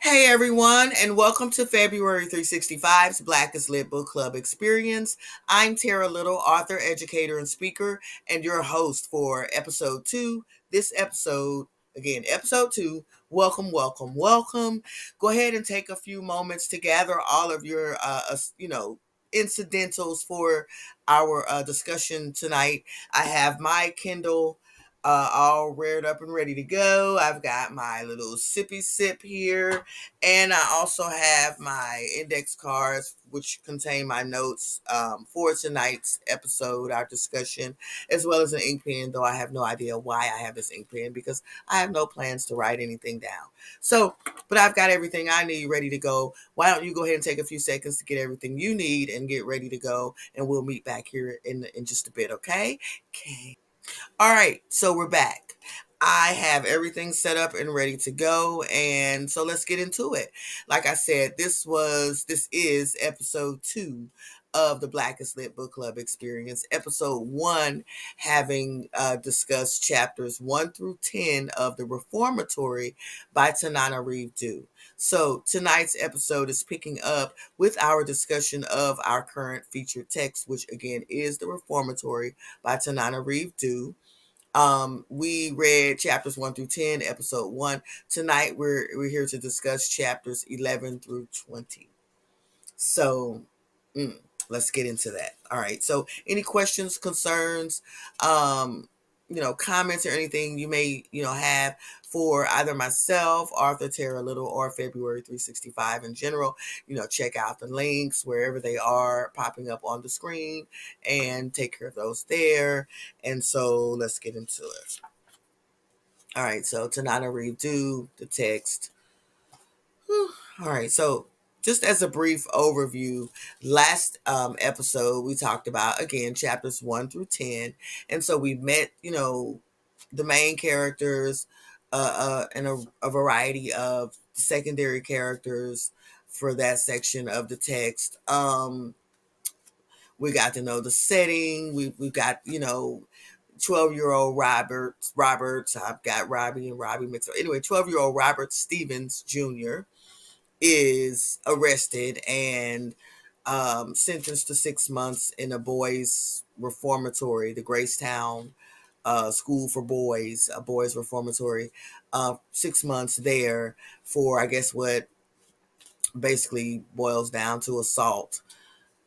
Hey everyone, and welcome to February 365's Blackest Lit Book Club Experience. I'm Terra Little, author, educator, and speaker, and your host for episode 2. This episode, again, episode 2. Welcome, welcome, welcome. Go ahead and take a few moments to gather all of your, incidentals for our discussion tonight. I have my Kindle all reared up and ready to go. I've got my little sippy sip here, and I also have my index cards, which contain my notes for tonight's episode, our discussion, as well as an ink pen, though I have no idea why I have this ink pen because I have no plans to write anything down. So, but I've got everything I need ready to go. Why don't you go ahead and take a few seconds to get everything you need and get ready to go, and we'll meet back here in just a bit, okay? Okay. All right, so we're back. I have everything set up and ready to go, and so let's get into it. Like I said, this is episode 2 of the Blackest Lit Book Club Experience. Episode 1, having discussed chapters 1 through 10 of the Reformatory by Tananarive. So tonight's episode is picking up with our discussion of our current featured text, which again is the Reformatory by Tananarive. We read chapters 1 through 10, episode 1. Tonight we're here to discuss chapters 11 through 20. So, let's get into that. All right. So, any questions, concerns, comments or anything you may, have for either myself, Arthur, Terra Little, or February 365 in general, check out the links wherever they are popping up on the screen and take care of those there. And so let's get into it. All right. So Tananarive, the text. Whew. All right, so just as a brief overview, last episode we talked about again chapters 1 through 10, and so we met, the main characters, and a variety of secondary characters for that section of the text. We got to know the setting. We got 12-year-old Roberts. I've got Robbie and Robbie mixed up. Anyway, 12-year-old Robert Stevens Jr. is arrested and sentenced to 6 months in a boys' reformatory, the Gracetown School for Boys, a boys' reformatory. 6 months there for, I guess, what basically boils down to assault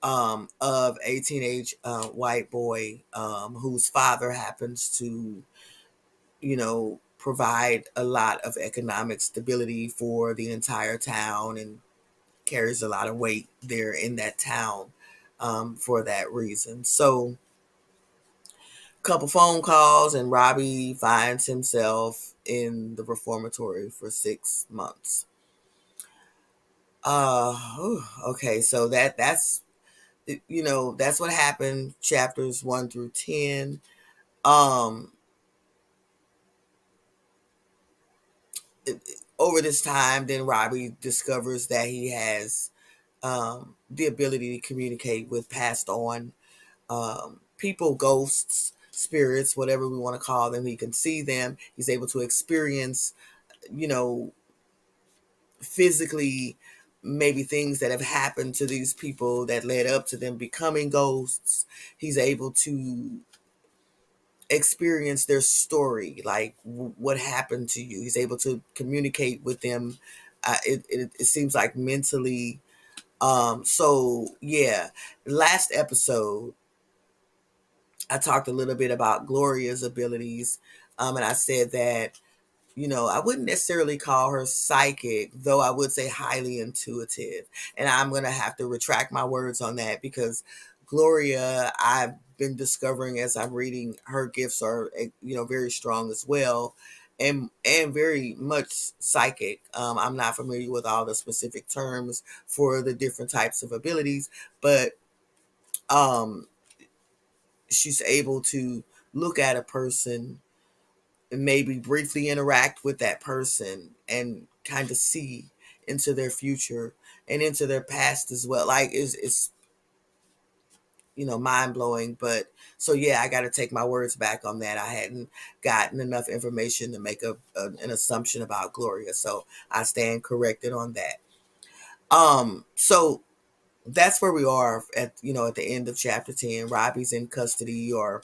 of a teenage white boy whose father happens to, provide a lot of economic stability for the entire town and carries a lot of weight there in that town for that reason. So, a couple phone calls, and Robbie finds himself in the reformatory for 6 months. Okay, so that's what happened. Chapters 1 through 10. Um, Over this time, then Robbie discovers that he has the ability to communicate with passed on people, ghosts, spirits, whatever we want to call them. He can see them. He's able to experience, you know, physically maybe things that have happened to these people that led up to them becoming ghosts. He's able to experience their story, like what happened to you. He's able to communicate with them. It seems like mentally. So yeah, last episode I talked a little bit about Gloria's abilities. And I said that, I wouldn't necessarily call her psychic, though I would say highly intuitive. And I'm going to have to retract my words on that because Gloria, I've been discovering as I'm reading, her gifts are, very strong as well. And very much psychic. I'm not familiar with all the specific terms for the different types of abilities, but um, she's able to look at a person maybe briefly interact with that person and kind of see into their future and into their past as well. Like it's mind blowing. But so yeah, I got to take my words back on that. I hadn't gotten enough information to make an assumption about Gloria, so I stand corrected on that. So that's where we are at the end of chapter 10. Robbie's in custody, or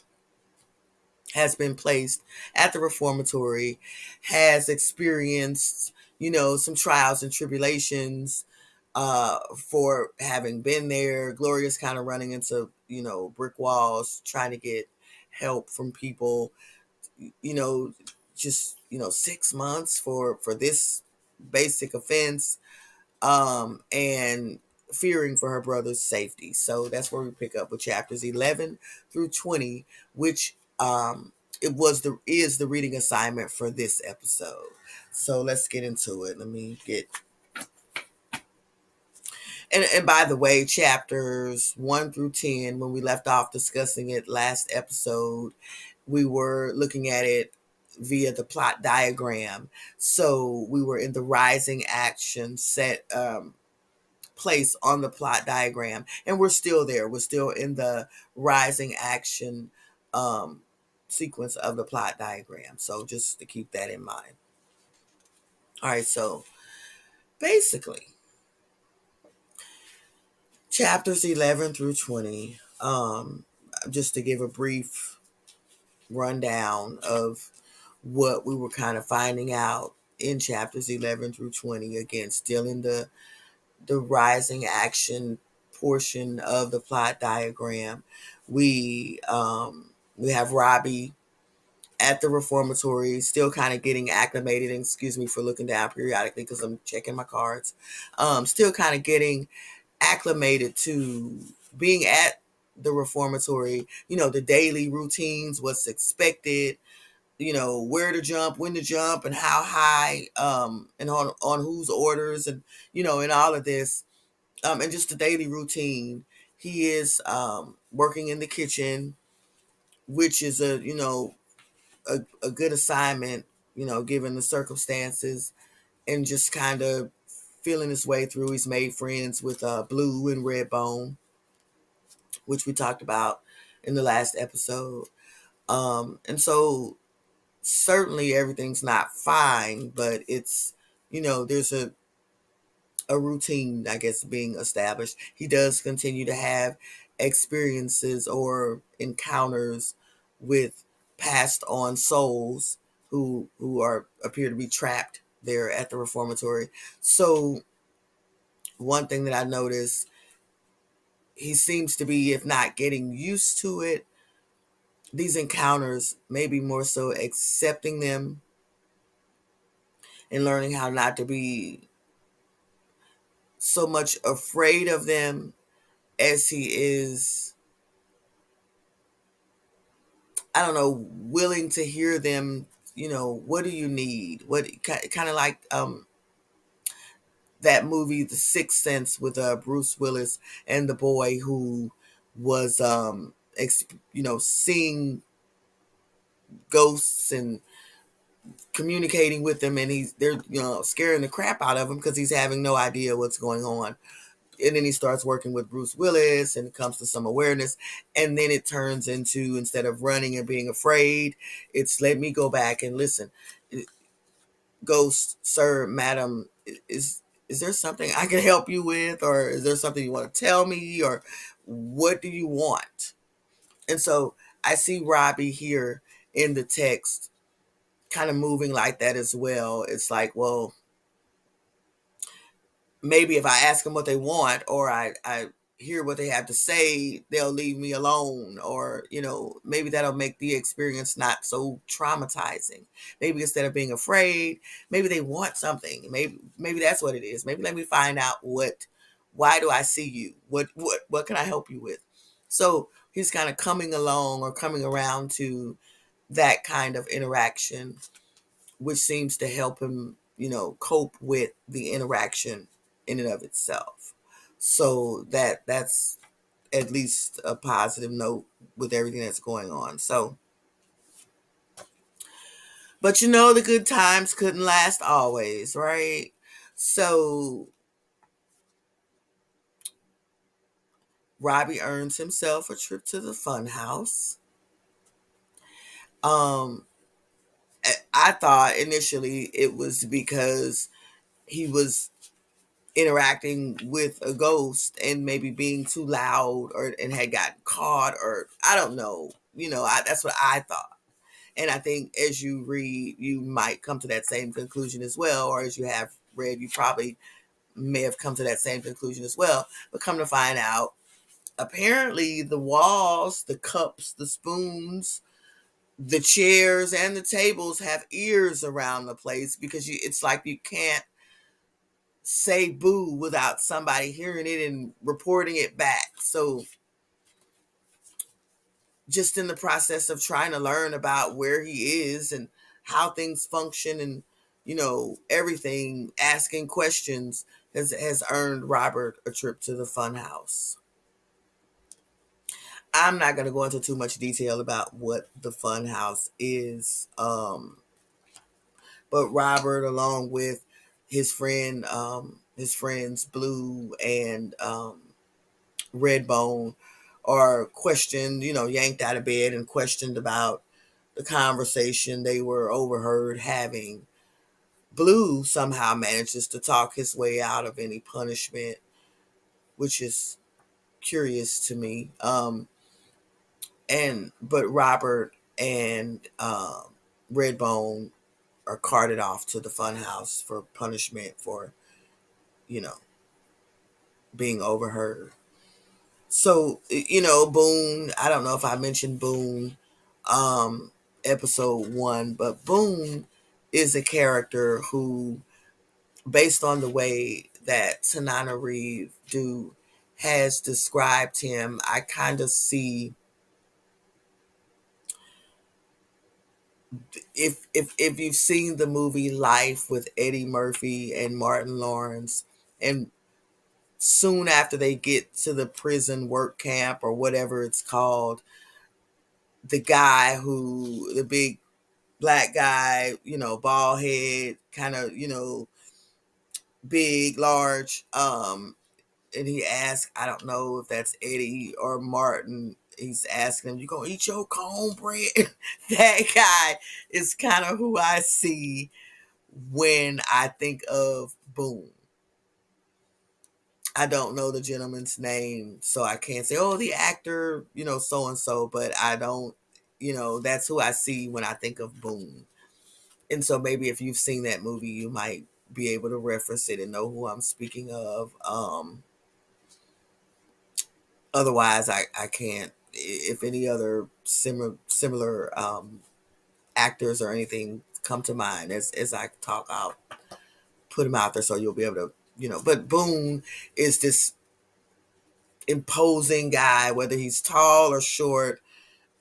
has been placed at the reformatory, has experienced, some trials and tribulations for having been there. Gloria's kind of running into, brick walls, trying to get help from people, you know, just, 6 months for this basic offense, and fearing for her brother's safety. So that's where we pick up with chapters 11 through 20, which is the reading assignment for this episode. So let's get into it. Let me get and by the way, chapters 1 through 10, when we left off discussing it last episode, we were looking at it via the plot diagram. So we were in the rising action set place on the plot diagram, and we're still there. We're still in the rising action um, sequence of the plot diagram. So just to keep that in mind. All right, so basically, chapters 11 through 20, just to give a brief rundown of what we were kind of finding out in chapters 11 through 20. Again, still in the rising action portion of the plot diagram. We have Robbie at the reformatory, still kind of getting acclimated. And excuse me for looking down periodically because I'm checking my cards. Still kind of getting acclimated to being at the reformatory. The daily routines, what's expected. Where to jump, when to jump, and how high, and on whose orders, and all of this, and just the daily routine. He is working in the kitchen, which is a good assignment, given the circumstances, and just kind of feeling his way through. He's made friends with Blue and Redbone, which we talked about in the last episode. And so certainly everything's not fine, but it's, there's a routine, I guess, being established. He does continue to have experiences or encounters with passed on souls who are appear to be trapped there at the reformatory. So one thing that I noticed, he seems to be, if not getting used to it, these encounters, maybe more so accepting them and learning how not to be so much afraid of them as he is, I don't know, willing to hear them. What do you need? What kind of like that movie, The Sixth Sense, with Bruce Willis and the boy who was seeing ghosts and communicating with them, and they're scaring the crap out of him because he's having no idea what's going on. And then he starts working with Bruce Willis and it comes to some awareness. And then it turns into, instead of running and being afraid, it's let me go back and listen. Ghost, sir, madam, is there something I can help you with? Or is there something you want to tell me? Or what do you want? And so I see Robbie here in the text kind of moving like that as well. It's like, well, maybe if I ask them what they want, or I hear what they have to say, they'll leave me alone. Or, maybe that'll make the experience not so traumatizing. Maybe instead of being afraid, maybe they want something. Maybe that's what it is. Maybe let me find out why do I see you? What can I help you with? So he's kind of coming along or coming around to that kind of interaction, which seems to help him, cope with the interaction in and of itself. So that's at least a positive note with everything that's going on. So But you know, the good times couldn't last always, right? So Robbie earns himself a trip to the fun house. Um, I thought initially it was because he was interacting with a ghost and maybe being too loud or and had gotten caught, or I don't know. That's what I thought. And I think as you read, you might come to that same conclusion as well, or as you have read, you probably may have come to that same conclusion as well. But come to find out, apparently the walls, the cups, the spoons, the chairs, and the tables have ears around the place because it's like you can't say boo without somebody hearing it and reporting it back. So just in the process of trying to learn about where he is and how things function and everything, asking questions has earned Robert a trip to the fun house. I'm not going to go into too much detail about what the fun house is, but Robert, along with his friends Blue and Redbone, are questioned, yanked out of bed and questioned about the conversation they were overheard having. Blue somehow manages to talk his way out of any punishment, which is curious to me. But Robert and Redbone are carted off to the funhouse for punishment for, you know, being overheard. So, Boone, I don't know if I mentioned Boone um episode 1, but Boone is a character who, based on the way that Tananarive do has described him, I kind of see, if you've seen the movie Life with Eddie Murphy and Martin Lawrence, and soon after they get to the prison work camp or whatever it's called, the big black guy, bald head, kind of, big, large, and he asked, I don't know if that's Eddie or Martin, he's asking him, "You gonna eat your cornbread?" That guy is kind of who I see when I think of Boone. I don't know the gentleman's name, so I can't say, oh, the actor, so and so, but I don't, that's who I see when I think of Boone. And so maybe if you've seen that movie, you might be able to reference it and know who I'm speaking of. Otherwise, I can't. If any other similar actors or anything come to mind as I talk, I'll put them out there so you'll be able to, But Boone is this imposing guy, whether he's tall or short.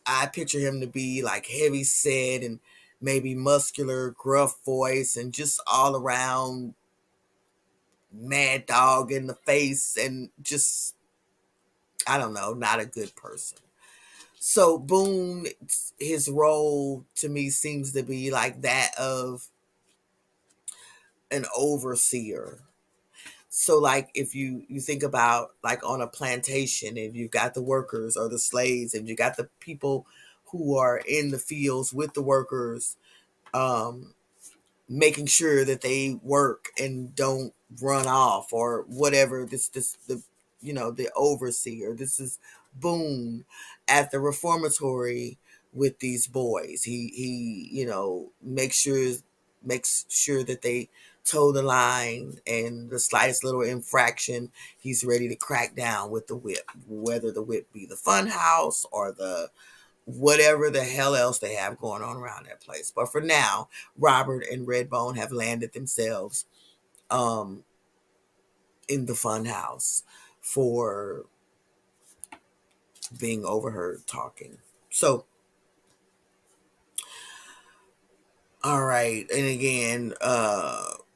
I picture him to be like heavy set and maybe muscular, gruff voice, and just all around mad dog in the face, and just, I don't know, not a good person. So Boone, his role to me seems to be like that of an overseer. So like if you think about like on a plantation, and you've got the workers or the slaves, and you got the people who are in the fields with the workers, um, making sure that they work and don't run off or whatever. This the overseer. This is Boone at the Reformatory with these boys. He makes sure that they toe the line, and the slightest little infraction, he's ready to crack down with the whip, whether the whip be the fun house or the whatever the hell else they have going on around that place. But for now, Robert and Redbone have landed themselves um, in the fun house for being overheard talking. So, all right. And again,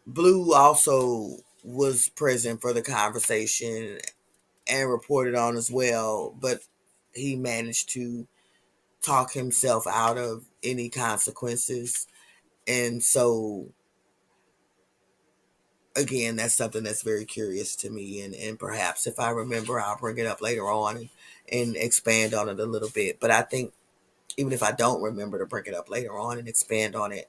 Blue also was present for the conversation and reported on as well, but he managed to talk himself out of any consequences. And so again, that's something that's very curious to me, and perhaps if I remember, I'll bring it up later on and expand on it a little bit. But I think even if I don't remember to bring it up later on and expand on it,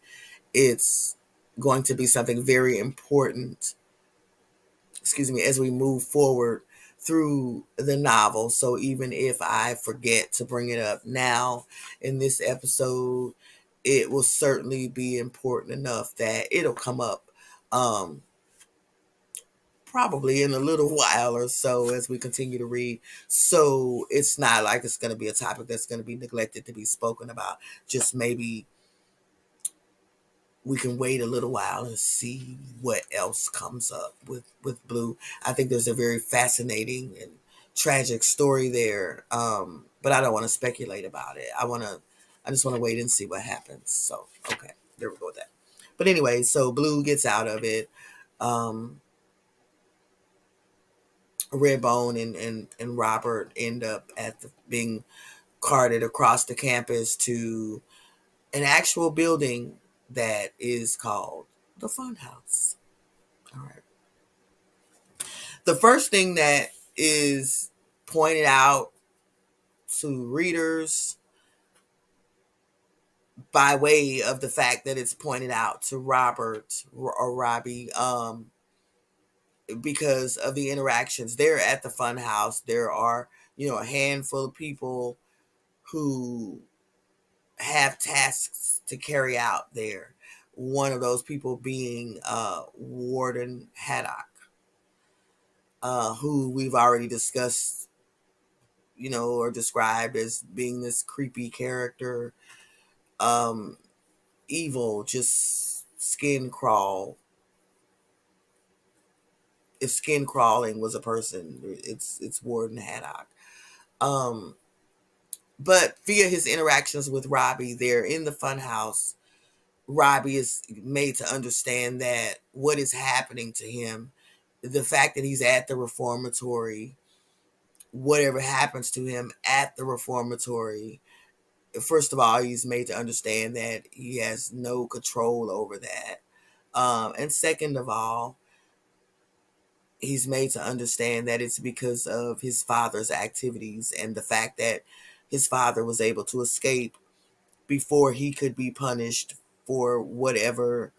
it's going to be something very important, excuse me, as we move forward through the novel. So even if I forget to bring it up now in this episode, it will certainly be important enough that it'll come up um, probably in a little while or so as we continue to read. So it's not like it's going to be a topic that's going to be neglected to be spoken about. Just maybe we can wait a little while and see what else comes up with Blue. I think there's a very fascinating and tragic story there, but I don't want to speculate about it. I just want to wait and see what happens. So okay, there we go with that. But anyway, so Blue gets out of it. Um, Redbone and Robert end up being carted across the campus to an actual building that is called the Funhouse. All right. The first thing that is pointed out to readers by way of the fact that it's pointed out to Robert or Robbie, because of the interactions there at the Funhouse, there are, a handful of people who have tasks to carry out there. One of those people being Warden Haddock, who we've already discussed, or described as being this creepy character, um, evil, just skin crawl. If skin crawling was a person, it's Warden Haddock. Um, but via his interactions with Robbie there in the funhouse, Robbie is made to understand that what is happening to him, the fact that he's at the reformatory, whatever happens to him at the reformatory, first of all, he's made to understand that he has no control over that. And second of all, he's made to understand that it's because of his father's activities and the fact that his father was able to escape before he could be punished for whatever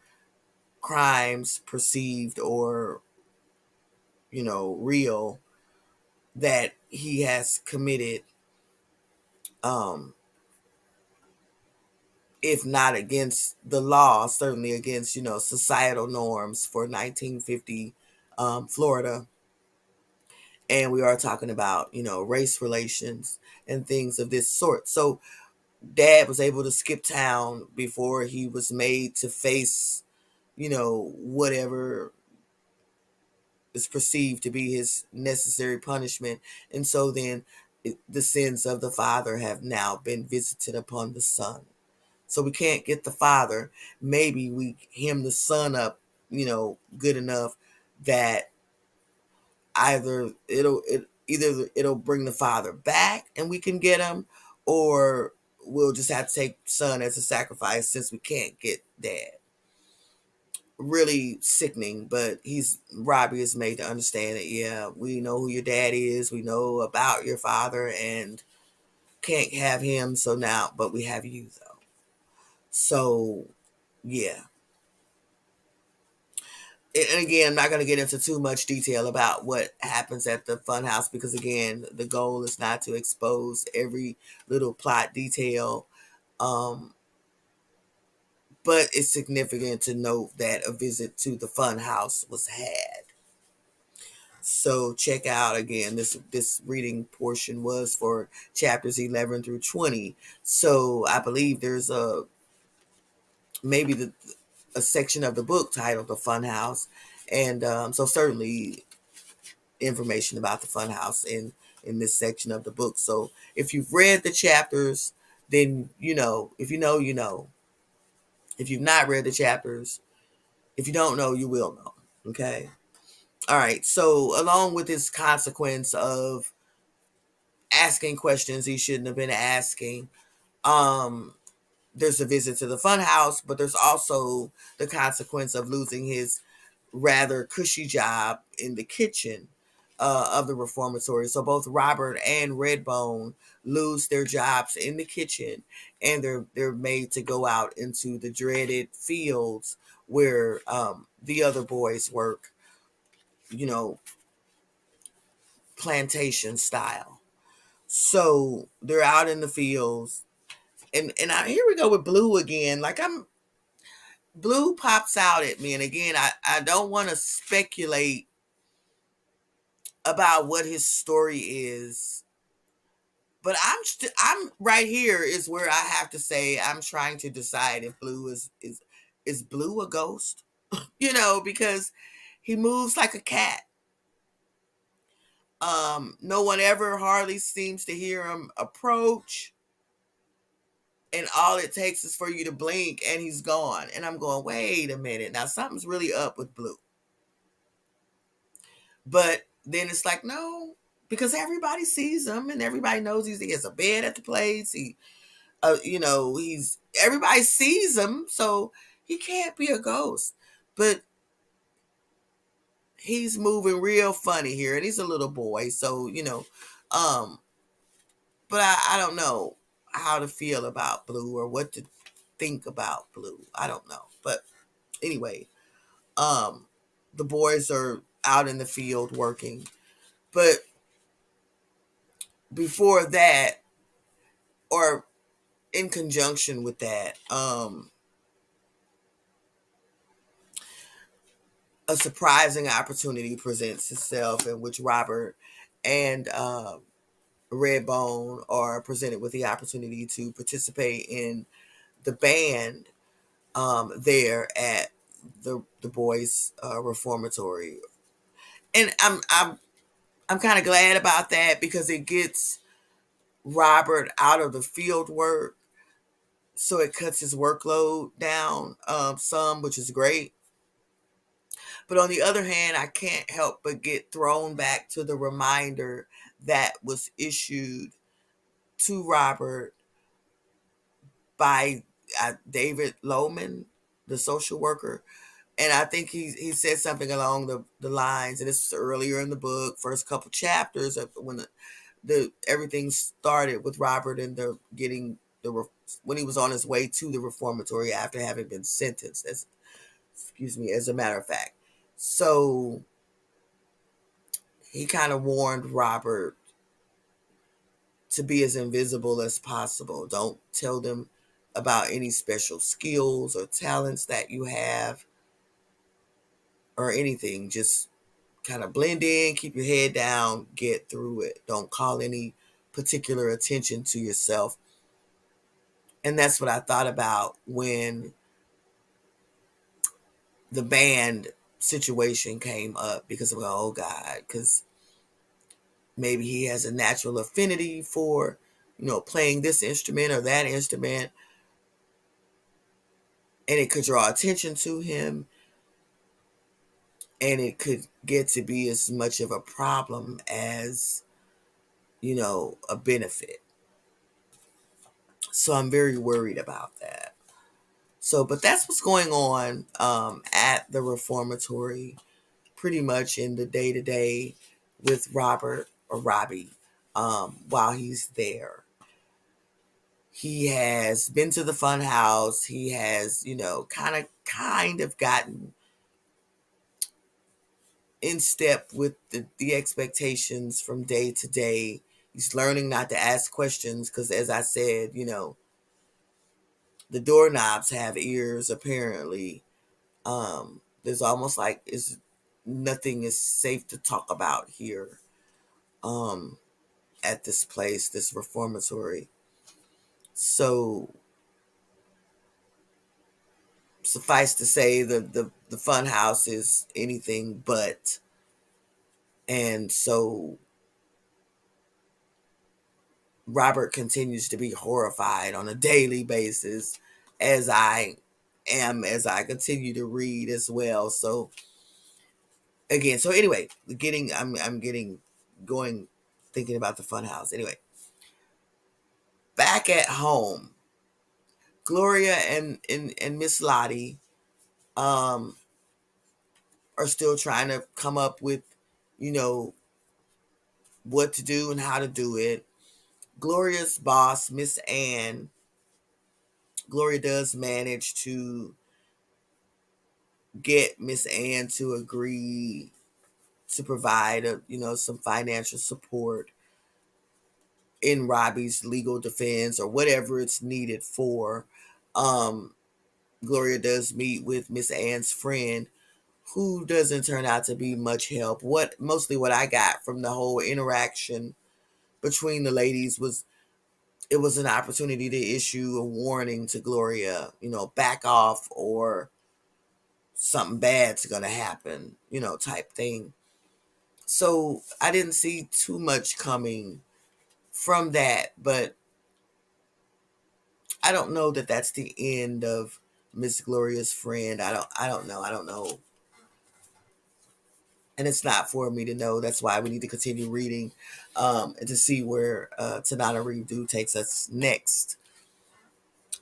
crimes perceived or real that he has committed, um if not against the law, certainly against societal norms for 1950 Florida. And we are talking about race relations and things of this sort. So dad was able to skip town before he was made to face whatever is perceived to be his necessary punishment. And so then the sins of the father have now been visited upon the son. So we can't get the father. Maybe we hem the son up, good enough that either it'll bring the father back and we can get him, or we'll just have to take son as a sacrifice since we can't get dad. Really sickening, but Robbie is made to understand that, yeah, we know who your dad is, we know about your father, and can't have him. So now, but we have you though. So yeah. And again, I'm not going to get into too much detail about what happens at the funhouse because, again, the goal is not to expose every little plot detail. Um, but it's significant to note that a visit to the funhouse was had. So check out again. This reading portion was for chapters 11 through 20. So I believe there's maybe a section of the book titled "The Funhouse," and so certainly information about the funhouse in this section of the book. So if you've read the chapters, then you know. If you know, you know. If you've not read the chapters, if you don't know, you will know. Okay. All right. So along with this consequence of asking questions he shouldn't have been asking, um, there's a visit to the fun house, but there's also the consequence of losing his rather cushy job in the kitchen of the reformatory. So both Robert and Redbone lose their jobs in the kitchen, and they're made to go out into the dreaded fields where the other boys work, you know, plantation style. So they're out in the fields, here we go with Blue again. Like Blue pops out at me, and again, I don't want to speculate about what his story is, but I'm right here is where I have to say I'm trying to decide if Blue is Blue a ghost, because he moves like a cat. No one ever hardly seems to hear him approach, and all it takes is for you to blink and he's gone. And I'm going, wait a minute, now something's really up with Blue. But then it's like, no, because everybody sees him and everybody knows he has a bed at the place. He's everybody sees him, so he can't be a ghost. But he's moving real funny here, and he's a little boy, so um. But I don't know how to feel about Blue or what to think about Blue. I don't know, but anyway, um, the boys are out in the field working, but before that, or in conjunction with that, a surprising opportunity presents itself in which Robert and Redbone are presented with the opportunity to participate in the band there at the boys' reformatory, and I'm kind of glad about that because it gets Robert out of the field work, so it cuts his workload down some, which is great. But on the other hand, I can't help but get thrown back to the reminder that was issued to Robert by David Lohman, the social worker. And I think he said something along the lines, and this is earlier in the book, first couple chapters of when the everything started with Robert and the getting when he was on his way to the reformatory after having been sentenced, as a matter of fact. So he kind of warned Robert to be as invisible as possible. Don't tell them about any special skills or talents that you have or anything. Just kind of blend in, keep your head down, get through it. Don't call any particular attention to yourself. And that's what I thought about when the band situation came up, because I'm like, oh God, because maybe he has a natural affinity for, playing this instrument or that instrument, and it could draw attention to him, and it could get to be as much of a problem as, a benefit. So I'm very worried about that. So, but that's what's going on at the reformatory, pretty much in the day to day with Robert or Robbie while he's there. He has been to the fun house. He has, kind of gotten in step with the expectations from day to day. He's learning not to ask questions because, as I said, the doorknobs have ears apparently. There's almost like nothing is safe to talk about here at this place, this reformatory. So suffice to say, the fun house is anything but. And so Robert continues to be horrified on a daily basis, as I am, as I continue to read as well. So again, so anyway, I'm getting going, thinking about the fun house. Anyway, back at home, Gloria and Miss Lottie um, are still trying to come up with, you know, what to do and how to do it. Gloria's boss, Miss Ann, Gloria does manage to get Miss Ann to agree to provide some financial support in Robbie's legal defense or whatever it's needed for. Um, Gloria does meet with Miss Ann's friend, who doesn't turn out to be much help. What I got from the whole interaction between the ladies was it was an opportunity to issue a warning to Gloria, back off or something bad's gonna happen, type thing. So I didn't see too much coming from that, but I don't know that that's the end of Miss Gloria's friend. I don't know, and it's not for me to know. That's why we need to continue reading, and to see where Tananarive takes us next.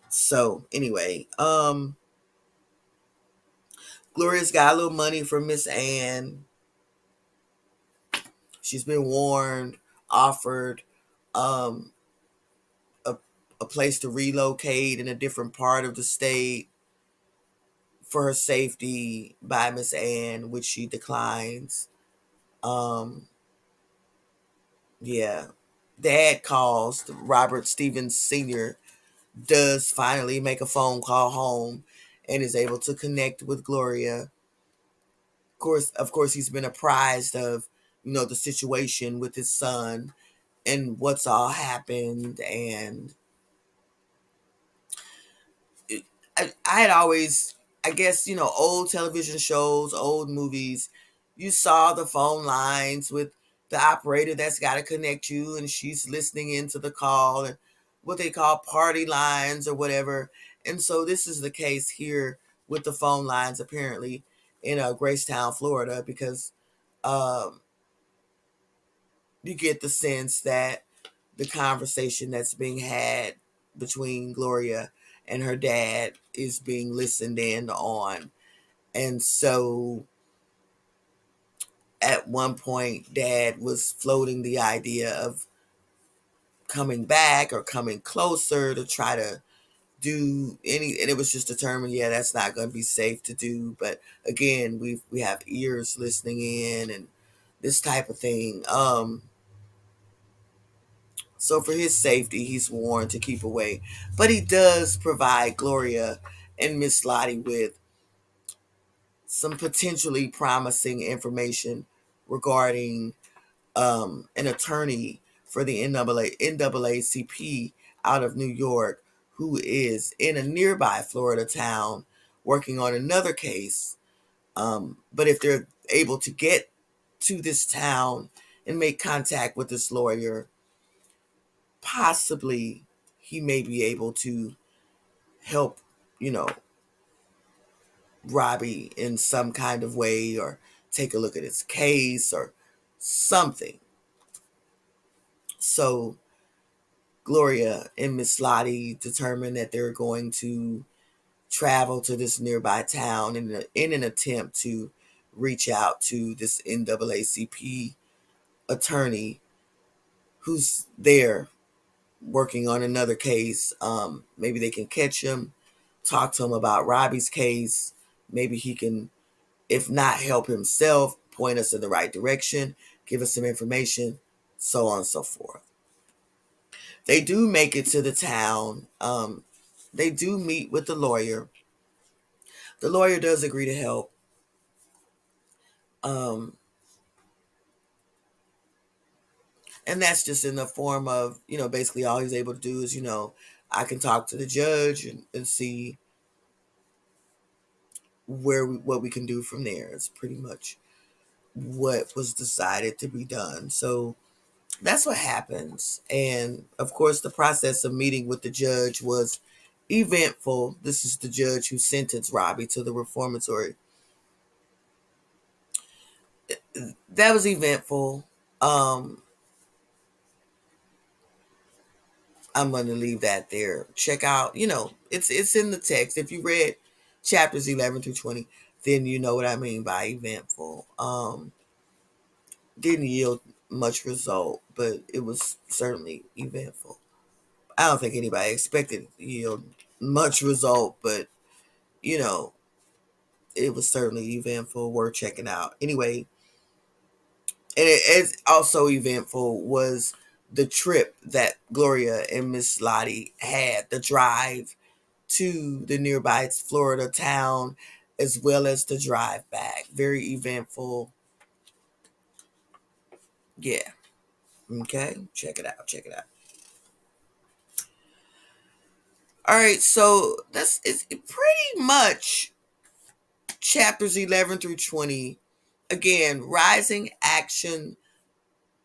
So anyway, Gloria's got a little money from Miss Ann. She's been warned, offered um, a, a place to relocate in a different part of the state for her safety by Miss Ann, which she declines. Um, yeah. Dad calls. Robert Stevens Sr. does finally make a phone call home and is able to connect with Gloria. Of course, he's been apprised of, the situation with his son and what's all happened. And I had always, I guess, old television shows, old movies, you saw the phone lines with the operator that's got to connect you and she's listening into the call, and what they call party lines or whatever. And so this is the case here with the phone lines, apparently, in Gracetown, Florida, because um, you get the sense that the conversation that's being had between Gloria and her dad is being listened in on. And so at one point, Dad was floating the idea of coming back or coming closer to try to do any, and it was just determined, yeah, that's not going to be safe to do. But again, we have ears listening in and this type of thing. So for his safety, he's warned to keep away. But he does provide Gloria and Miss Lottie with some potentially promising information regarding an attorney for the NAACP out of New York, who is in a nearby Florida town working on another case. But if they're able to get to this town and make contact with this lawyer, possibly he may be able to help, you know, Robbie in some kind of way, or take a look at his case or something. So Gloria and Miss Lottie determine that they're going to travel to this nearby town in an attempt to reach out to this NAACP attorney who's there working on another case. Maybe they can catch him, talk to him about Robbie's case. Maybe he can, if not help himself, point us in the right direction, give us some information, so on and so forth. They do make it to the town. They do meet with the lawyer. The lawyer does agree to help. Um, and that's just in the form of, basically all he's able to do is, I can talk to the judge and see what we can do from there. It's pretty much what was decided to be done. So that's what happens. And of course, the process of meeting with the judge was eventful. This is the judge who sentenced Robbie to the reformatory. That was eventful. Um, I'm going to leave that there. Check out, It's in the text. If you read chapters 11 through 20, then you know what I mean by eventful. Didn't yield much result, but it was certainly eventful. I don't think anybody expected it to yield much result, but you know, it was certainly eventful, worth checking out. Anyway, and it's also eventful was the trip that Gloria and Miss Lottie had, the drive to the nearby Florida town, as well as the drive back. Very eventful. Yeah. Okay. Check it out. Check it out. All right. So it's pretty much chapters 11 through 20. Again, rising action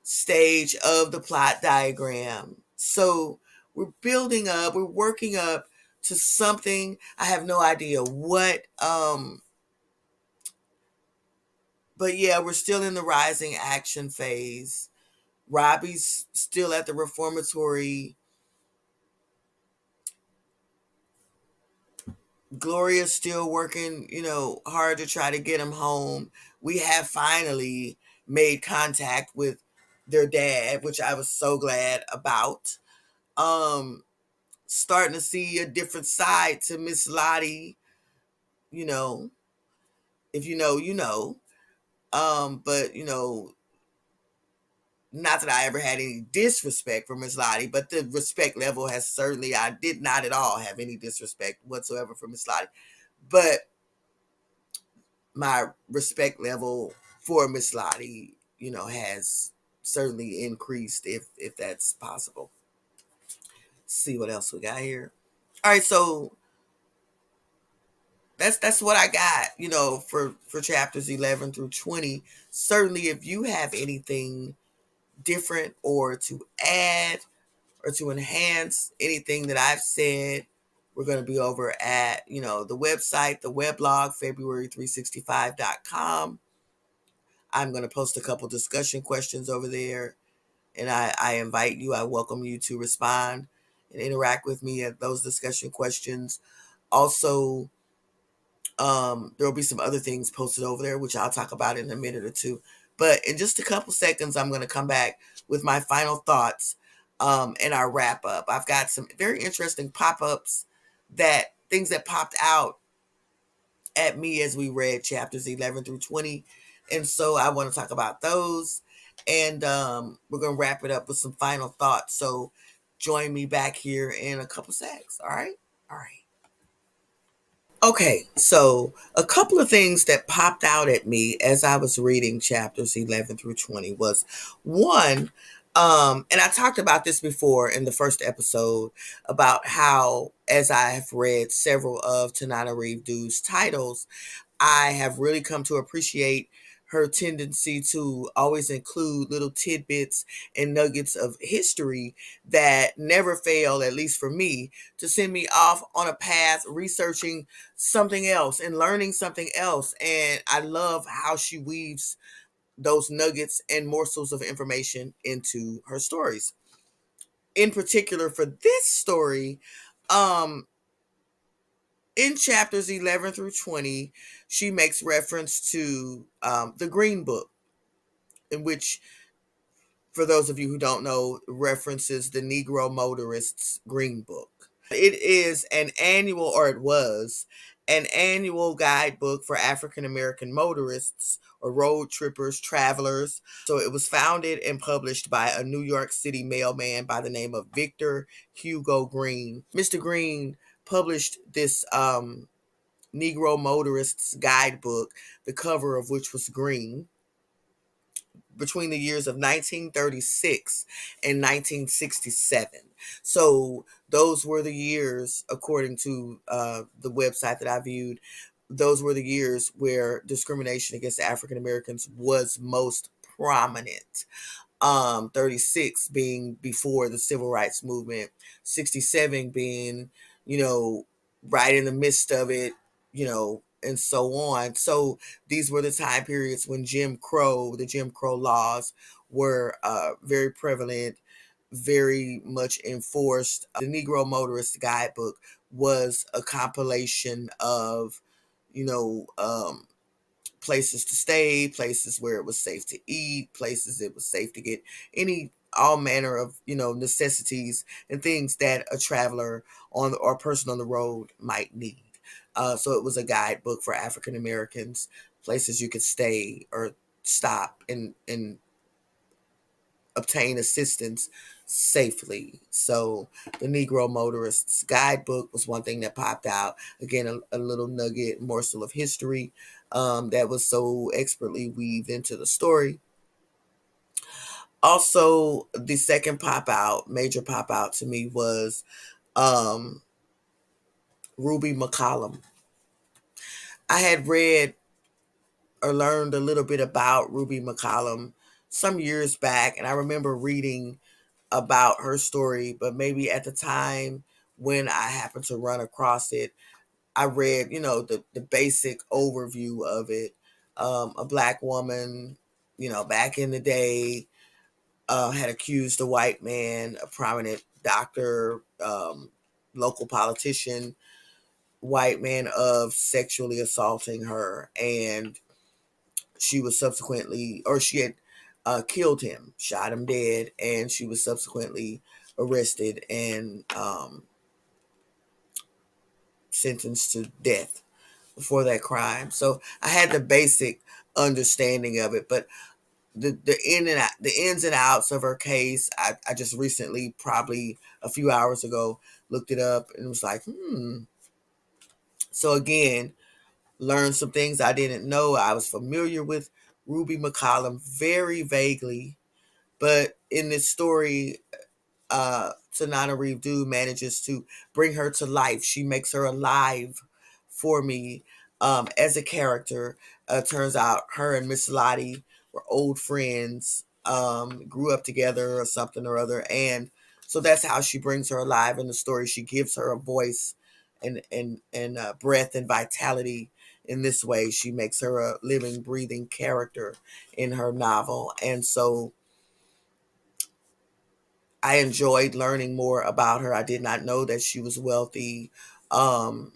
stage of the plot diagram. So we're building up, we're working up to something. I have no idea what, but yeah, we're still in the rising action phase. Robbie's still at the reformatory. Gloria's still working, hard to try to get him home. We have finally made contact with their dad, which I was so glad about. Um, Starting to see a different side to Miss Lottie, you know, if you know, you know. But not that I ever had any disrespect for Miss Lottie, but the respect level has certainly, I did not at all have any disrespect whatsoever for Miss Lottie. But my respect level for Miss Lottie, has certainly increased if that's possible. Let's see what else we got here. All right, so that's what I got, for chapters 11 through 20. Certainly, if you have anything different or to add or to enhance anything that I've said, we're going to be over at, the website, the weblog, February365.com. I'm going to post a couple discussion questions over there, and I invite you, I welcome you to respond and interact with me at those discussion questions. Also, there will be some other things posted over there, which I'll talk about in a minute or two. But in just a couple seconds, I'm going to come back with my final thoughts, and our wrap up. I've got some very interesting pop ups, things that popped out at me as we read chapters 11 through 20. And so I want to talk about those. And we're going to wrap it up with some final thoughts. So join me back here in a couple seconds. All right. All right. Okay, so a couple of things that popped out at me as I was reading chapters 11 through 20 was one, and I talked about this before in the first episode about how, as I have read several of Tananarive's titles, I have really come to appreciate her tendency to always include little tidbits and nuggets of history that never fail, at least for me, to send me off on a path researching something else and learning something else. And I love how she weaves those nuggets and morsels of information into her stories. In particular, for this story, um, in chapters 11 through 20, she makes reference to the Green Book, in which, for those of you who don't know, references the Negro Motorist's Green Book. It is an annual, or it was an annual guidebook for African American motorists or road trippers, travelers. So it was founded and published by a New York City mailman by the name of Victor Hugo Green. Mr. Green published this Negro Motorist's Guidebook, the cover of which was green, between the years of 1936 and 1967. So those were the years, according to the website that I viewed, those were the years where discrimination against African Americans was most prominent. 36 being before the civil rights movement, 67 being, you know, right in the midst of it, and so on. So these were the time periods when the Jim Crow laws were very prevalent, very much enforced. The Negro Motorist Guidebook was a compilation of, you know, places to stay, places where it was safe to eat, places it was safe to get all manner of, necessities and things that a traveler or a person on the road might need. So it was a guidebook for African Americans, places you could stay or stop and obtain assistance safely. So the Negro Motorist's Guidebook was one thing that popped out. Again, a little nugget, morsel of history that was so expertly weaved into the story. Also, the second major pop out to me was um, Ruby McCollum. I had read or learned a little bit about Ruby McCollum some years back, and I remember reading about her story, but maybe at the time when I happened to run across it, I read, the basic overview of it. A black woman, back in the day, had accused a white man, a prominent doctor, local politician, white man, of sexually assaulting her. And she was subsequently, or she had killed him, shot him dead, and she was subsequently arrested and sentenced to death for that crime. So I had the basic understanding of it, but the ins and outs of her case, I just recently, probably a few hours ago, looked it up and was like, So again, learned some things I didn't know. I was familiar with Ruby McCollum very vaguely, but in this story, Tananarive manages to bring her to life. She makes her alive for me as a character. Turns out her and Miss Lottie were old friends, grew up together or something or other, and so that's how she brings her alive in the story. She gives her a voice and breath and vitality. In this way, she makes her a living, breathing character in her novel, and so I enjoyed learning more about her. I did not know that she was wealthy. Um,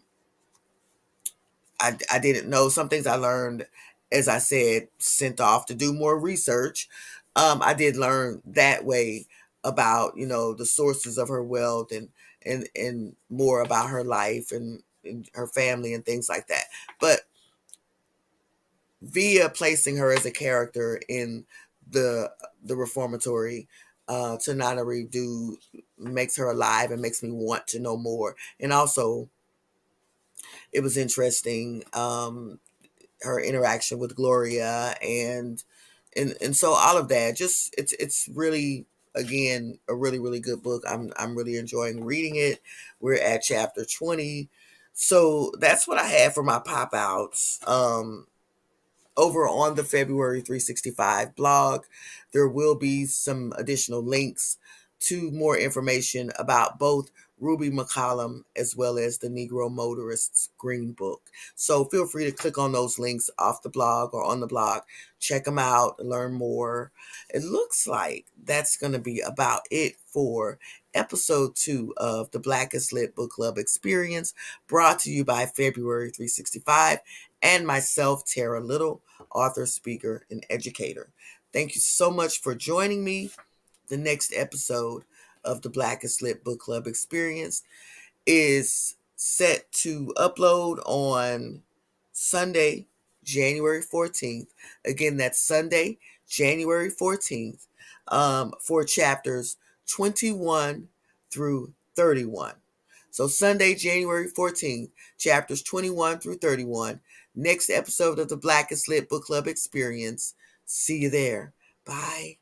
I didn't know some things I learned, as I said, sent off to do more research. I did learn that way about, the sources of her wealth and more about her life and her family and things like that. But via placing her as a character in the Reformatory, Tananarive makes her alive and makes me want to know more. And also, it was interesting, her interaction with Gloria and so all of that. Just it's really, again, a really really good book. I'm really enjoying reading it. We're at chapter 20. So that's what I had for my pop outs. Over on the February 365 blog, there will be some additional links to more information about both Ruby McCollum as well as the Negro Motorist's Green Book. So feel free to click on those links off the blog or on the blog. Check them out, learn more. It looks like that's going to be about it for episode 2 of the Blackest Lit Book Club Experience, brought to you by February 365 and myself, Terra Little, author, speaker, and educator. Thank you so much for joining me. The next episode of the Blackest Lit Book Club Experience is set to upload on Sunday, January 14th. Again, that's Sunday, January 14th, for chapters 21 through 31. So Sunday, January 14th, chapters 21 through 31. Next episode of the Blackest Lit Book Club Experience. See you there. Bye.